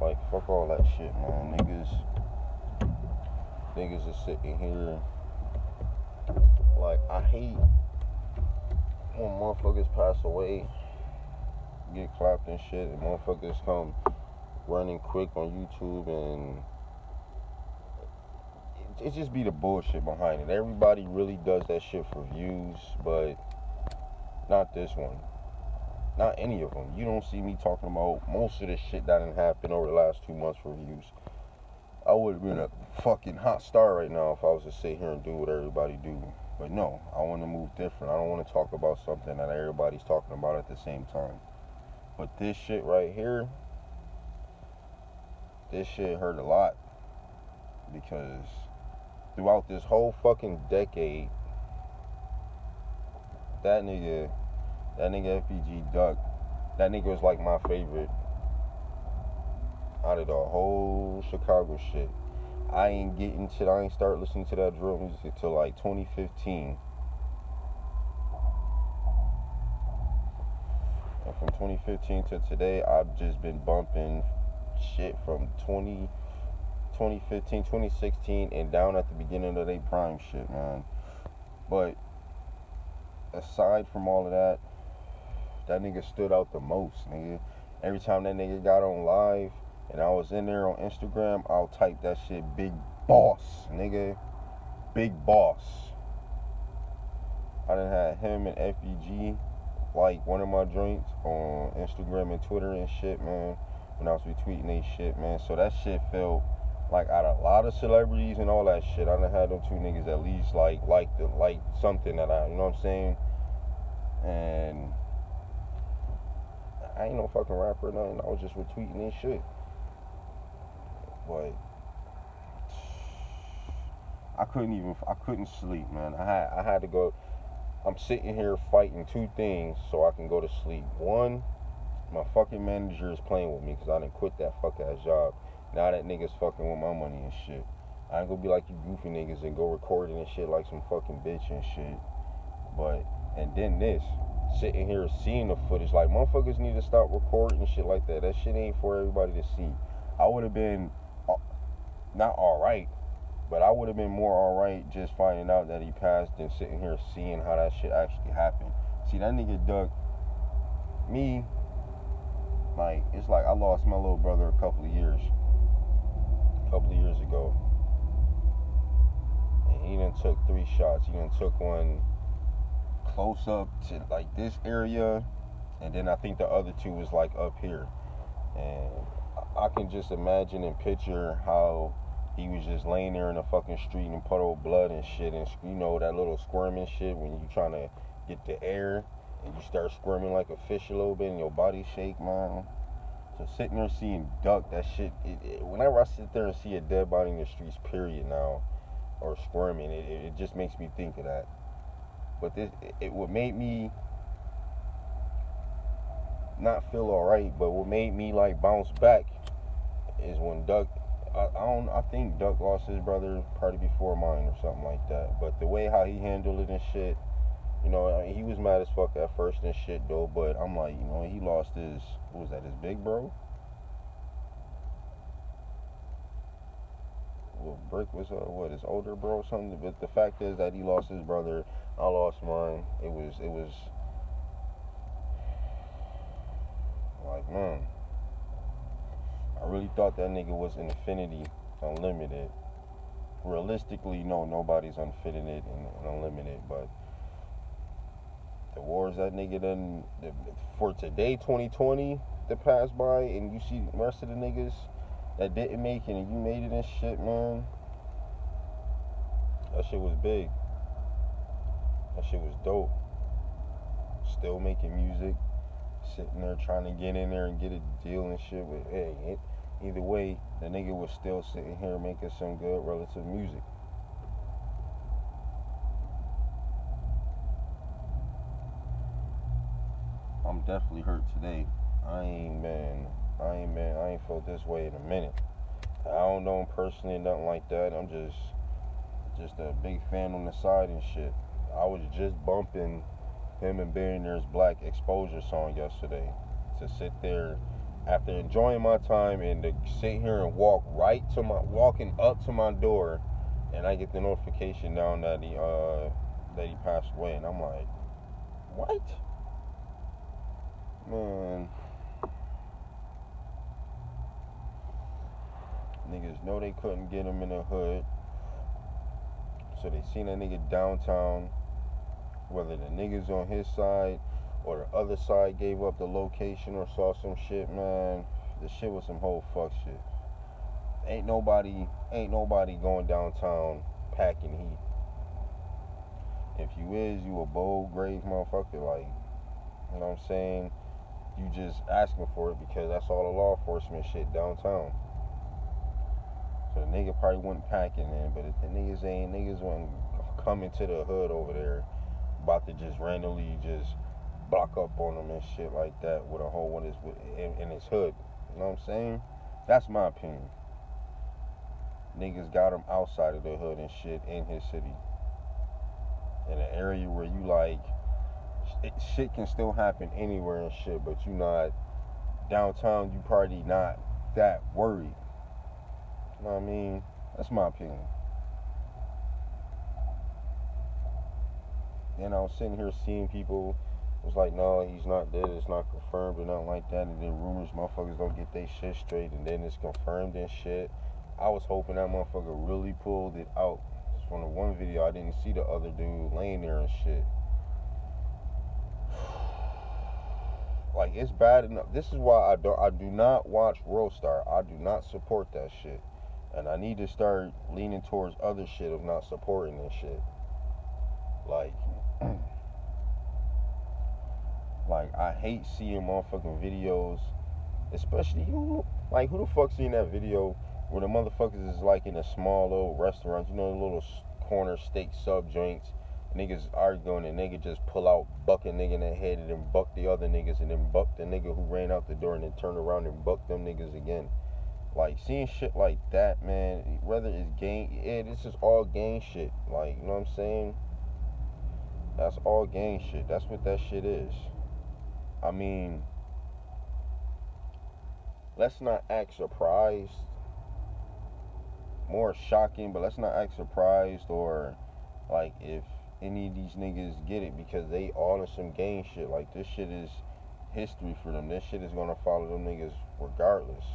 Like, fuck all that shit, man. Niggas is sitting here. Like, I hate when motherfuckers pass away, get clapped and shit, and motherfuckers come running quick on YouTube, and it just be the bullshit behind it. Everybody really does that shit for views, but not this one. Not any of them. You don't see me talking about most of the shit that done happened over the last 2 months for views. I would have been a fucking hot star right now if I was to sit here and do what everybody do. But no, I want to move different. I don't want to talk about something that everybody's talking about at the same time. But this shit right here, this shit hurt a lot. Because throughout this whole fucking decade, that nigga FBG Duck, that nigga was like my favorite out of the whole Chicago shit. I ain't start listening to that drill music until like 2015. And from 2015 to today, I've just been bumping shit from 2015, 2016, and down at the beginning of their prime shit, man. But aside from all of that, that nigga stood out the most, nigga. Every time that nigga got on live and I was in there on Instagram, I'll type that shit Big Boss, nigga. Big Boss. I done had him and FBG like one of my joints on Instagram and Twitter and shit, man, when I was retweeting they shit, man. So that shit felt like out of a lot of celebrities and all that shit, I done had them two niggas at least like something that you know what I'm saying? And I ain't no fucking rapper or nothing. I was just retweeting this shit. But I couldn't sleep, man. I had to go. I'm sitting here fighting two things so I can go to sleep. One, my fucking manager is playing with me because I didn't quit that fuck ass job. Now that nigga's fucking with my money and shit. I ain't gonna be like you goofy niggas and go recording and shit like some fucking bitch and shit. But, and then this, sitting here seeing the footage, like motherfuckers need to stop recording and shit like that. That shit ain't for everybody to see. I would have been not alright, but I would have been more alright just finding out that he passed than sitting here seeing how that shit actually happened. See, that nigga Duck, me, like, it's like I lost my little brother a couple of years ago. And he done took 3 shots. He done took one close up to like this area, and then I think the other 2 was like up here. And I can just imagine and picture how he was just laying there in the fucking street in a puddle of blood and shit, and you know that little squirming shit when you trying to get the air and you start squirming like a fish a little bit and your body shake, man. So sitting there seeing Duck, that shit, whenever I sit there and see a dead body in the streets, period now, or squirming, it just makes me think of that. But what made me not feel alright, but what made me like bounce back is when Duck, I think Duck lost his brother probably before mine or something like that. But the way how he handled it and shit, you know, I mean, he was mad as fuck at first and shit though. But I'm like, you know, he lost his, what was that, his big bro? Well, Brick was his older bro or something. But the fact is that he lost his brother. I lost mine. It was like, man, I really thought that nigga was Infinity Unlimited. Realistically, no, nobody's Infinite and Unlimited, but the wars that nigga done for today, 2020, that passed by, and you see the rest of the niggas that didn't make it and you made it and shit, man. That shit was big. That shit was dope. Still making music, sitting there trying to get in there and get a deal and shit. But hey, either way, the nigga was still sitting here making some good relative music. I'm definitely hurt today. I ain't felt this way in a minute. I don't know him personally, nothing like that. I'm just a big fan on the side and shit. I was just bumping him and Billionaire's Black Exposure song yesterday to sit there After enjoying my time and to sit here and walking up to my door, and I get the notification down that he passed away, and I'm like, what? Man, niggas know they couldn't get him in the hood, so they seen a nigga downtown, whether the niggas on his side or the other side gave up the location or saw some shit, man. The shit was some whole fuck shit. Ain't nobody going downtown packing heat. If you is, you a bold, grave motherfucker, like, you know what I'm saying? You just asking for it because that's all the law enforcement shit downtown. So the nigga probably wasn't packing in, but if the niggas wasn't coming to the hood over there, about to just randomly just block up on them and shit like that with a whole one in his hood. You know what I'm saying? That's my opinion. Niggas got him outside of the hood and shit in his city. In an area where you like, shit can still happen anywhere and shit, but you not downtown, you probably not that worried. You know what I mean? That's my opinion. And I was sitting here seeing people, it was like, no, he's not dead, it's not confirmed or nothing like that, and then rumors, motherfuckers don't get their shit straight, and then it's confirmed and shit. I was hoping that motherfucker really pulled it out. From the one video, I didn't see the other dude laying there and shit. Like, it's bad enough. This is why I do not watch Worldstar. I do not support that shit. And I need to start leaning towards other shit of not supporting this shit. Like, I hate seeing motherfucking videos, especially like, who the fuck seen that video where the motherfuckers is like in a small little restaurant, you know, the little corner steak sub joints, niggas arguing, and nigga just pull out, buck a nigga in the head, and then buck the other niggas, and then buck the nigga who ran out the door, and then turn around and buck them niggas again. Like, seeing shit like that, man, whether it's gang, this is all gang shit. Like, you know what I'm saying? That's all gang shit. That's what that shit is. I mean, let's not act surprised. More shocking, but let's not act surprised or like if any of these niggas get it, because they all in some gang shit. Like, this shit is history for them. This shit is gonna follow them niggas regardless.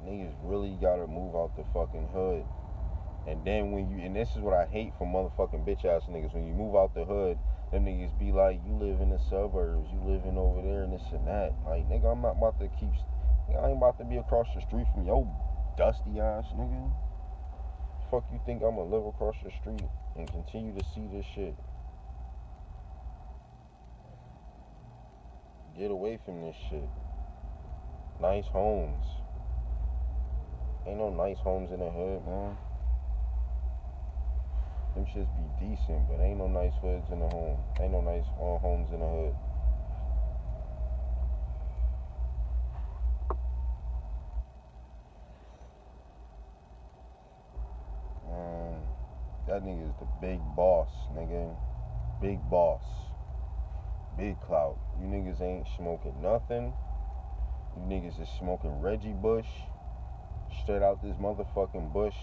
Niggas really gotta move out the fucking hood. And then and this is what I hate from motherfucking bitch ass niggas, when you move out the hood, them niggas be like, you live in the suburbs, you living over there and this and that. Like, nigga, I'm not about to I ain't about to be across the street from your dusty ass, nigga. Fuck you think I'm gonna live across the street and continue to see this shit? Get away from this shit. Nice homes. Ain't no nice homes in the hood, man. Them shits be decent, but ain't no nice hoods in the home. Ain't no nice homes in the hood. Man, that nigga is the big boss, nigga. Big boss. Big clout. You niggas ain't smoking nothing. You niggas is smoking Reggie Bush. Straight out this motherfucking bush.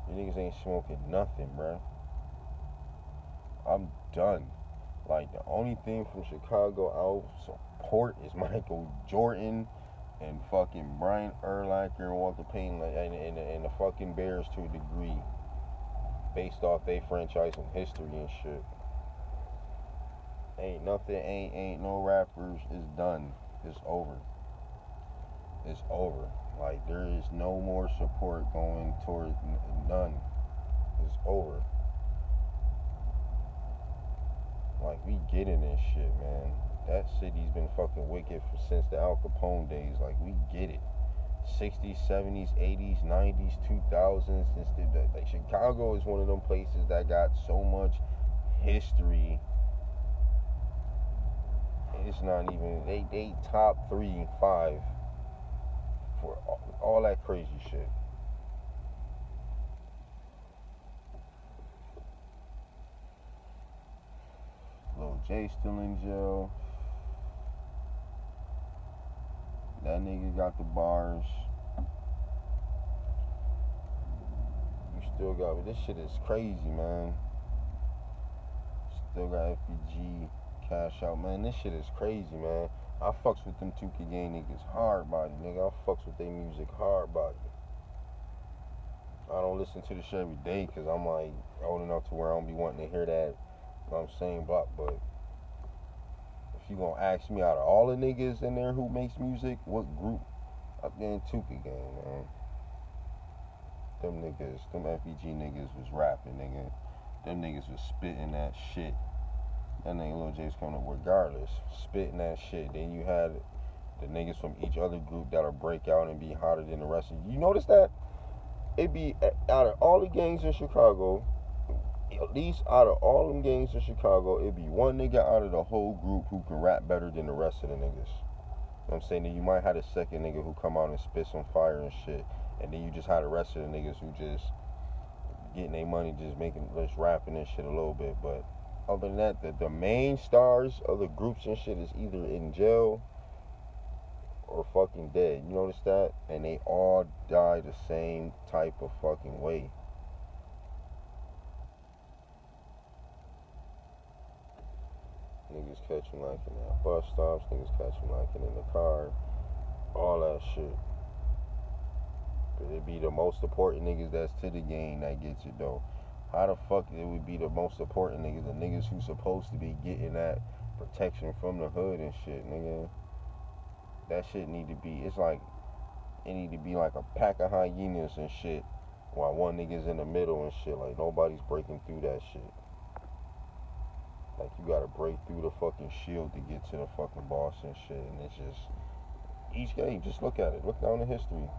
You niggas ain't smoking nothing, bruh. I'm done. Like, the only thing from Chicago I'll support is Michael Jordan and fucking Brian Urlacher and Walter Payton, and the fucking Bears to a degree, based off their franchise and history and shit. Ain't nothing, ain't no rappers. It's done. It's over. It's over. Like, there is no more support going towards none. It's over. Like, we getting this shit, man. That city's been fucking wicked since the Al Capone days. Like, we get it. 60s, 70s, 80s, 90s, 2000s. Like, Chicago is one of them places that got so much history. It's not even, they top 3, 5 for all that crazy shit. Lil J still in jail. That nigga got the bars. You still got this shit is crazy, man. Still got FBG, Cash Out, man. This shit is crazy, man. I fucks with them 2K Gang niggas hard body, nigga. I fucks with their music hard body. I don't listen to the shit every day because I'm like old enough to where I don't be wanting to hear that. You know what I'm saying? But if you gonna ask me out of all the niggas in there who makes music, what group? I'm getting 2K Gang, man. Them niggas, them FBG niggas was rapping, nigga. Them niggas was spitting that shit. That nigga Lil J's coming up regardless, spitting that shit. Then you had the niggas from each other group that'll break out and be hotter than the rest of you. You notice that? It be out of all the gangs in Chicago, at least out of all them gangs in Chicago, it be one nigga out of the whole group who can rap better than the rest of the niggas. You know what I'm saying? Then you might have a second nigga who come out and spit some fire and shit, and then you just have the rest of the niggas who just getting their money, just rapping and shit a little bit. But other than that, the main stars of the groups and shit is either in jail or fucking dead. You notice that? And they all die the same type of fucking way. Niggas catch them like in at bus stops, niggas catch them like in the car, all that shit. But it be the most important niggas that's to the game that gets it though. How the fuck it would be the most important niggas, the niggas who supposed to be getting that protection from the hood and shit, nigga? That shit need to be, it's like, it need to be like a pack of hyenas and shit, while one nigga's in the middle and shit, like nobody's breaking through that shit. Like you gotta break through the fucking shield to get to the fucking boss and shit, and it's just, each game, just look at it, look down the history.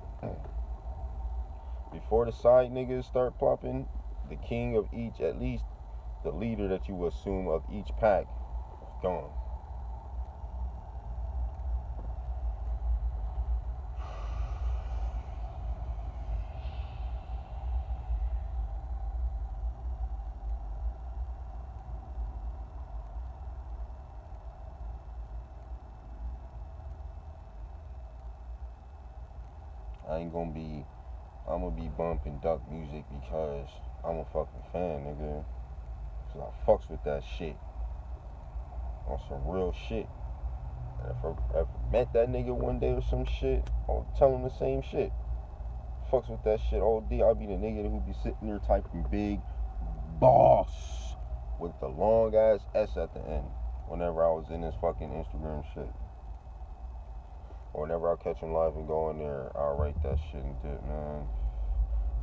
Before the side niggas start plopping, the king of each, at least the leader that you assume of each pack, is gone. I'm gonna be bumping duck music because I'm a fucking fan, nigga. Cause I fucks with that shit. On some real shit. And if I ever met that nigga one day or some shit, I'll tell him the same shit. Fucks with that shit all day. I'll be the nigga who be sitting there typing big boss with the long ass S at the end. Whenever I was in this fucking Instagram shit. Or whenever I catch him live and go in there, I'll write that shit and dip, man.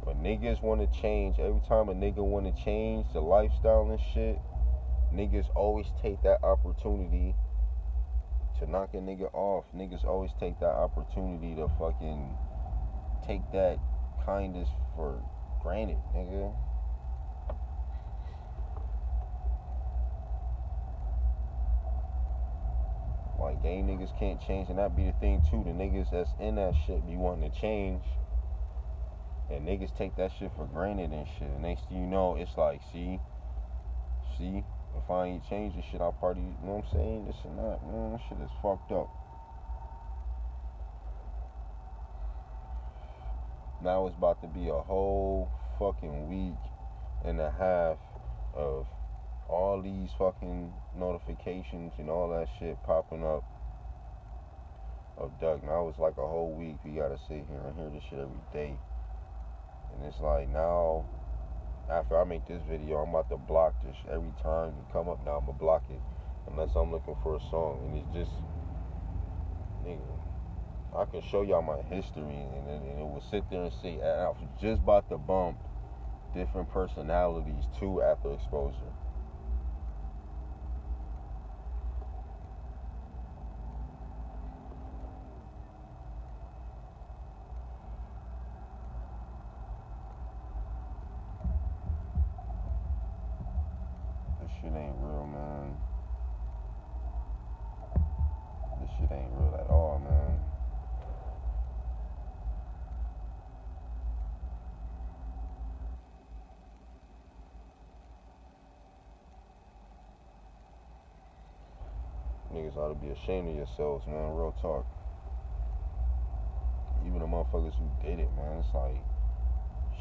But niggas want to change. Every time a nigga want to change the lifestyle and shit, niggas always take that opportunity to knock a nigga off. Niggas always take that opportunity to fucking take that kindness for granted, nigga. Like, gay niggas can't change, and that be the thing too. The niggas that's in that shit be wanting to change, and niggas take that shit for granted and shit. And next thing you know, it's like, see, if I ain't changed this shit, I'll party, you know what I'm saying? This and that, man, this shit is fucked up. Now it's about to be a whole fucking week and a half of all these fucking notifications and all that shit popping up of Doug. Now it's like a whole week. We gotta sit here and hear this shit every day. And it's like now, after I make this video, I'm about to block this every time you come up. Now I'm gonna block it unless I'm looking for a song. And it's just, nigga, I can show y'all my history, and it will sit there and say, I was just about to bump different personalities too after exposure. This shit ain't real, man. This shit ain't real at all, man. Niggas ought to be ashamed of yourselves, man. Real talk. even the motherfuckers who did it, man. It's like,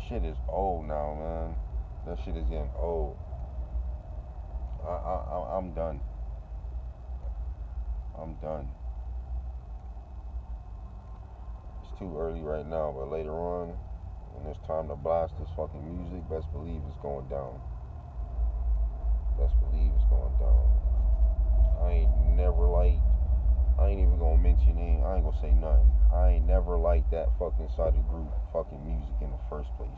shit is old now, man. That shit is getting old. I'm done. I'm done. It's too early right now, but later on, when it's time to blast this fucking music, best believe it's going down. Best believe it's going down. I ain't even gonna mention it. I ain't gonna say nothing. I ain't never liked that fucking side of group fucking music in the first place.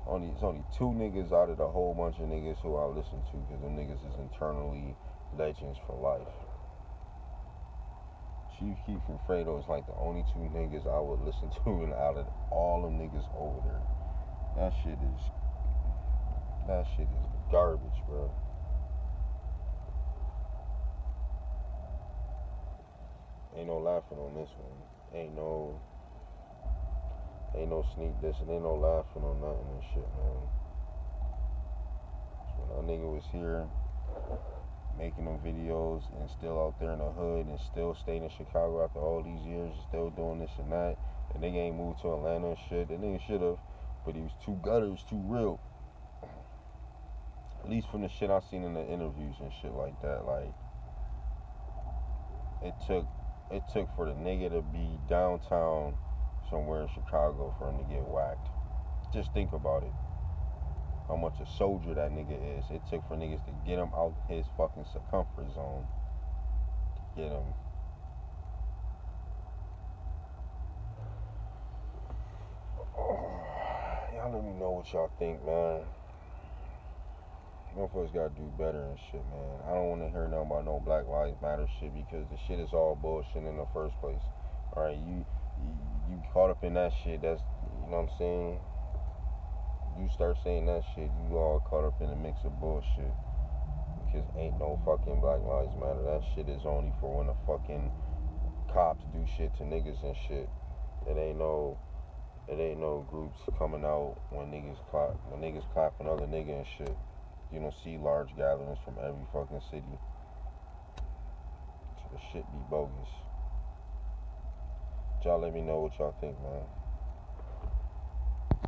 It's only two niggas out of the whole bunch of niggas who I listen to, because them niggas is internally legends for life. Chief Keef and Fredo is like the only two niggas I would listen to, and out of all them niggas over there, that shit is garbage, bro. Ain't no laughing on this one. Ain't no sneak this, and ain't no laughing on nothing and shit, man. So when that nigga was here making them videos and still out there in the hood and still staying in Chicago after all these years, still doing this and that, the nigga ain't moved to Atlanta and shit. The nigga should have, but he was too gutters, too real. At least from the shit I seen in the interviews and shit like that, like it took for the nigga to be downtown somewhere in Chicago for him to get whacked. Just think about it. How much a soldier that nigga is. It took for niggas to get him out his fucking circumference zone. Get him. Y'all let me know what y'all think, man. Motherfuckers gotta do better and shit, man. I don't wanna hear nothing about no Black Lives Matter shit, because the shit is all bullshit in the first place. Alright, you caught up in that shit, that's, you know what I'm saying? You start saying that shit, you all caught up in a mix of bullshit. Because ain't no fucking Black Lives Matter. That shit is only for when the fucking cops do shit to niggas and shit. It ain't no groups coming out when niggas clap another nigga and shit. You don't see large gatherings from every fucking city. So the shit be bogus. Y'all let me know what y'all think, man.